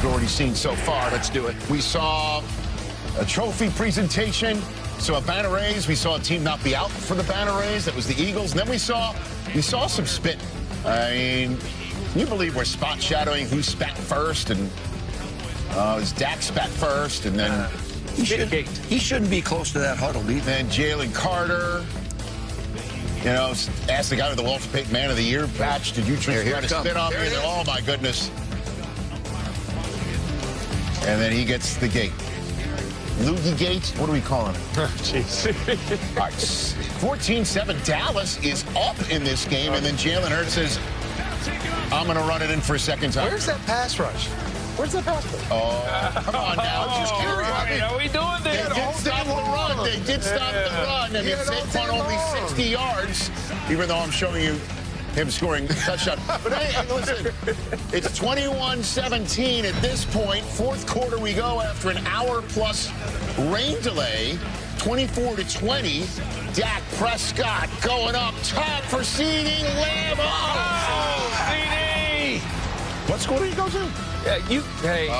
we've already seen so far. Let's do it. We saw a trophy presentation. So a banner raise. We saw a team not be out for the banner raise. That was the Eagles. And then we saw some spit. I mean, can you believe we're spot shadowing who spat first? And it was Dak spat first, and then he shouldn't be close to that huddle. Then Jalen Carter, you know, asked the guy with the Walter Payton Man of the Year patch, did you try to spit on me? Oh, my goodness. And then he gets the gate. Loogie Gate? What are we calling it? Jeez. All right, 14-7. Dallas is up in this game, and then Jalen Hurts says, I'm going to run it in for a second time. Where's that pass rush? Where's that pass rush? Oh, come on now. Just kidding. Right. Are we doing this? They did stop the run. They did stop the run, and it's Saquon only 60 yards, even though I'm showing you him scoring a touchdown. But hey, listen, it's 21-17 at this point. Fourth quarter we go after an hour-plus rain delay. 24-20. Dak Prescott going up top for CeeDee Lamb. Oh, CeeDee! What school did he go to? Hey. I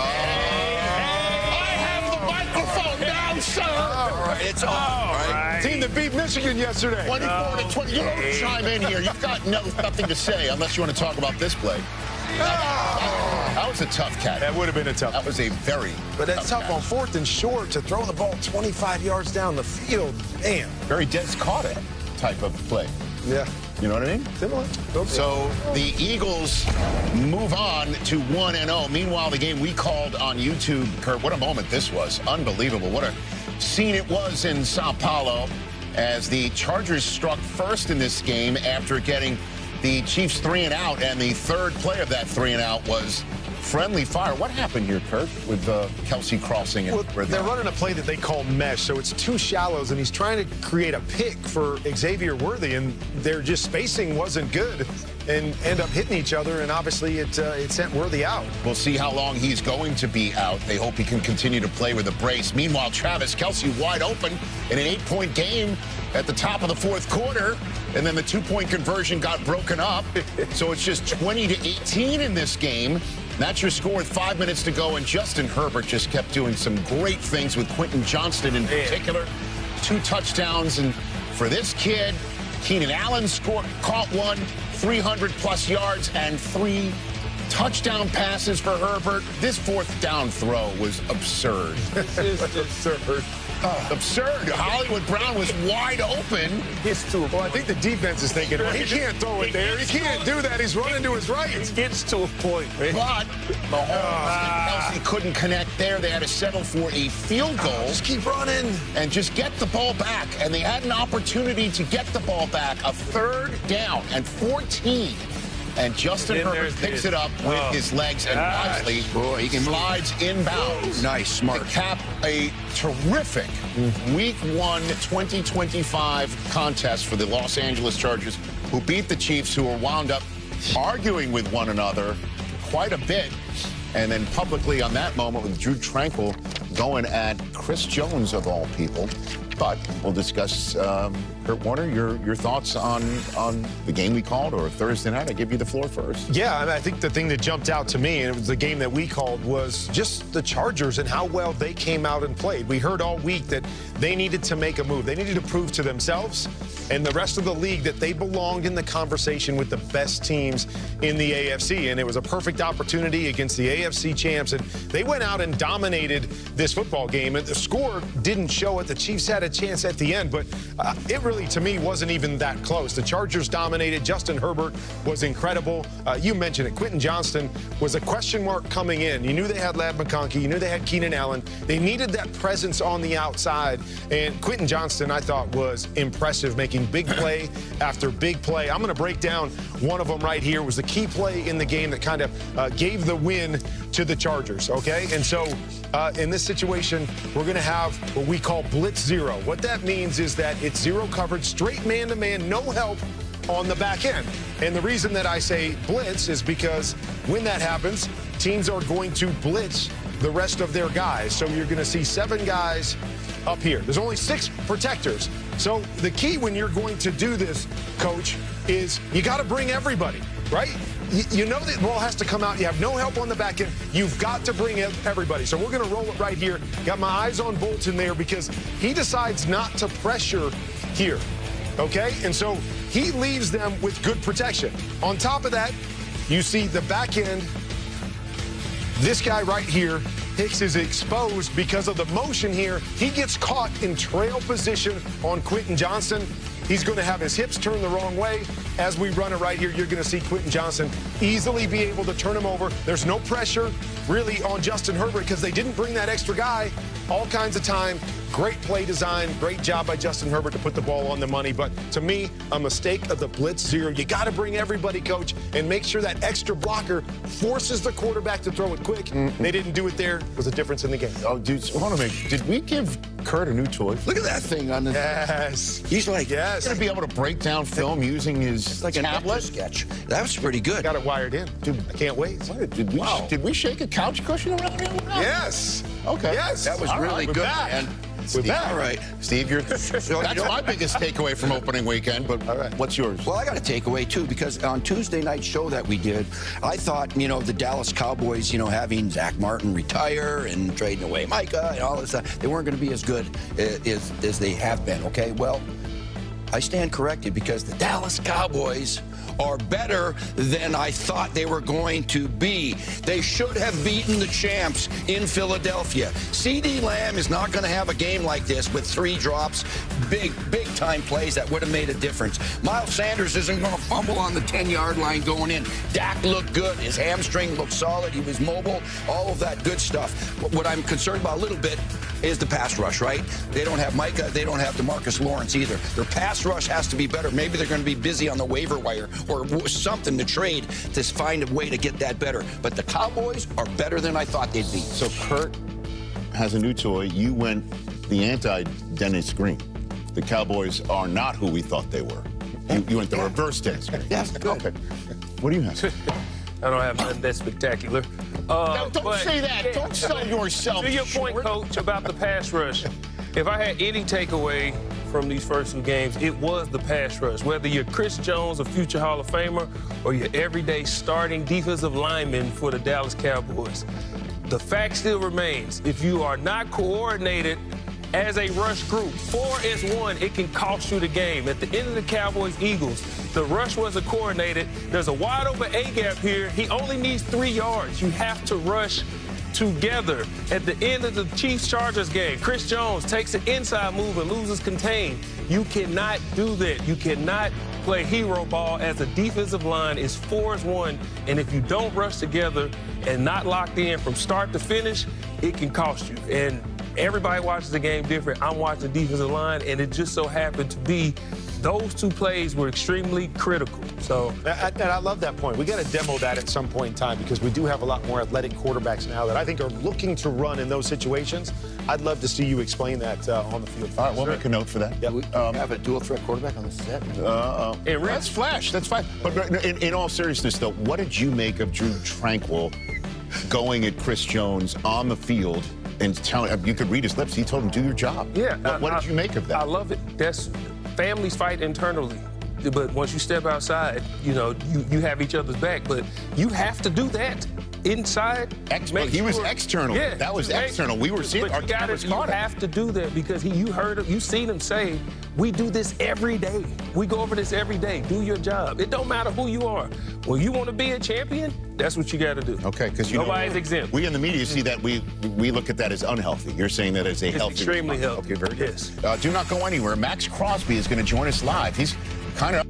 have the microphone now, sir. All right, it's on. Right. Team that beat Michigan yesterday. 24-20. You don't chime in here. You've got nothing to say unless you want to talk about this play. That was a tough catch. That would have been a tough. That was a very But that's tough catch. on fourth and short to throw the ball 25 yards down the field. Man. Very Des Carter type of play. Yeah. You know what I mean? Similar. So the Eagles move on to 1-0. Meanwhile, the game we called on YouTube, Kurt, what a moment this was. Unbelievable. What a scene it was in Sao Paulo as the Chargers struck first in this game after getting the Chiefs 3-and-out, and the third play of that 3-and-out was friendly fire. What happened here, Kurt, with Kelsey crossing? Well, they're running a play that they call mesh, so it's two shallows, and he's trying to create a pick for Xavier Worthy, and their just spacing wasn't good, and end up hitting each other, and obviously it sent Worthy out. We'll see how long he's going to be out. They hope he can continue to play with a brace. Meanwhile, Travis Kelce wide open in an 8-point game at the top of the fourth quarter, and then the 2-point conversion got broken up. So it's just 20-18 in this game. That's your score with 5 minutes to go, and Justin Herbert just kept doing some great things with Quentin Johnston in particular. 2 touchdowns, and for this kid, Keenan Allen caught one, 300-plus yards, and 3 touchdown passes for Herbert. This fourth down throw was absurd. This is absurd. Absurd. Hollywood Brown was wide open. Well, I think the defense is thinking, well, he can't throw it there. He can't do that. He's running to his right. It gets to a point, man. But Mahomes and Kelsey couldn't connect there. They had to settle for a field goal. Just keep running. And just get the ball back. And they had an opportunity to get the ball back. A third down and 14. And Justin Herbert picks it up with his legs, and wisely slides inbounds. Nice, smart. To cap a terrific Week 1 2025 contest for the Los Angeles Chargers, who beat the Chiefs, who were wound up arguing with one another quite a bit. And then publicly on that moment with Drew Tranquil going at Chris Jones, of all people. But we'll discuss, Kurt Warner, your thoughts on the game we called, or Thursday night. I give you the floor first. Yeah, I think the thing that jumped out to me, and it was the game that we called, was just the Chargers and how well they came out and played. We heard all week that they needed to make a move. They needed to prove to themselves and the rest of the league that they belonged in the conversation with the best teams in the AFC. And it was a perfect opportunity against the AFC champs. And they went out and dominated this football game. And the score didn't show it. The Chiefs had a chance at the end, but it really, to me, wasn't even that close. The Chargers dominated. Justin Herbert was incredible. You mentioned it. Quentin Johnston was a question mark coming in. You knew they had Ladd McConkey. You knew they had Keenan Allen. They needed that presence on the outside. And Quentin Johnston, I thought, was impressive, making big play after big play. I'm going to break down one of them right here. It was the key play in the game that kind of gave the win to the Chargers, okay? And so in this situation, we're going to have what we call blitz zero. What that means is that it's zero coverage, straight man-to-man, no help on the back end. And the reason that I say blitz is because when that happens, teams are going to blitz the rest of their guys. So you're going to see 7 guys up here. There's only 6 protectors. So the key when you're going to do this, Coach, is you got to bring everybody, right? you know the ball has to come out. You have no help on the back end. You've got to bring in everybody. So we're going to roll it right here. Got my eyes on Bolton there because he decides not to pressure here, okay? And so he leaves them with good protection. On top of that, you see the back end. This guy right here, Hicks, is exposed because of the motion here. He gets caught in trail position on Quentin Johnson. He's going to have his hips turned the wrong way. As we run it right here, you're going to see Quentin Johnson easily be able to turn him over. There's no pressure really on Justin Herbert because they didn't bring that extra guy. All kinds of time. Great play design. Great job by Justin Herbert to put the ball on the money. But to me, a mistake of the blitz zero. You got to bring everybody, coach, and make sure that extra blocker forces the quarterback to throw it quick. They didn't do it there. It was a difference in the game. Oh, dude, hold on a minute. Did we give Kurt a new toy? Look at that thing on the. Yes. He's like, Yes. Going to be able to break down film using his like a tablet? sketch. That was pretty good. Got it wired in. Dude, I can't wait. Did we shake a couch cushion around here? Yes. Okay. Yes. That was All really right, good, we're back. man. We're back. All right. Steve, that's my biggest takeaway from opening weekend, but what's yours? Well, I got a takeaway, too, because on Tuesday night show that we did, I thought, the Dallas Cowboys, having Zach Martin retire and trading away Micah and all this stuff, they weren't going to be as good as they have been, okay? Well, I stand corrected because the Dallas Cowboys are better than I thought they were going to be. They should have beaten the champs in Philadelphia. CeeDee Lamb is not going to have a game like this with 3 drops, big time plays that would have made a difference. Miles Sanders isn't going to fumble on the 10-yard line going in. Dak looked good. His hamstring looked solid. He was mobile. All of that good stuff. What I'm concerned about a little bit is the pass rush, right? They don't have Micah. They don't have DeMarcus Lawrence either. Their pass rush has to be better. Maybe they're going to be busy on the waiver wire or something to trade to find a way to get that better. But the Cowboys are better than I thought they'd be. So Kurt has a new toy. You went the anti-Dennis Green. The Cowboys are not who we thought they were. You went the reverse Dennis Green. Yes, good. Okay. What do you have? I don't have nothing that spectacular. Don't but- say that. Don't sell yourself To your point, short. Coach, about the pass rush, if I had any takeaway from these first 2 games, it was the pass rush. Whether you're Chris Jones, a future Hall of Famer, or your everyday starting defensive lineman for the Dallas Cowboys, the fact still remains, if you are not coordinated as a rush group, 4 as 1, it can cost you the game. At the end of the Cowboys-Eagles, the rush wasn't coordinated. There's a wide open A-gap here. He only needs 3 yards. You have to rush together. At the end of the Chiefs-Chargers game, Chris Jones takes an inside move and loses contain. You cannot do that. You cannot play hero ball as a defensive line. It's 4 as 1, and if you don't rush together and not locked in from start to finish, it can cost you. And everybody watches the game different. I'm watching the defensive line, and it just so happened to be those 2 plays were extremely critical. So, And I love that point. We got to demo that at some point in time because we do have a lot more athletic quarterbacks now that I think are looking to run in those situations. I'd love to see you explain that on the field. All right, we'll make a note for that. Yep. We have a dual threat quarterback on the set. and That's flash. That's fine. But in all seriousness, though, what did you make of Drew Tranquill going at Chris Jones on the field and telling you could read his lips? He told him, "Do your job." yeah. What did you make of that? I love it. That's families fight internally. But once you step outside, you have each other's back. But you have to do that inside. He was external. Yeah, That was external. We were seeing our cameras you caught it. have to do that because you've seen him say, we do this every day. We go over this every day. Do your job. It don't matter who you are. When you want to be a champion, that's what you got to do. Okay, because nobody's exempt. We in the media see that we look at that as unhealthy. You're saying that as a healthy. Extremely response. healthy. Okay, very good. Yes. Do not go anywhere. Max Crosby is going to join us live. He's kind of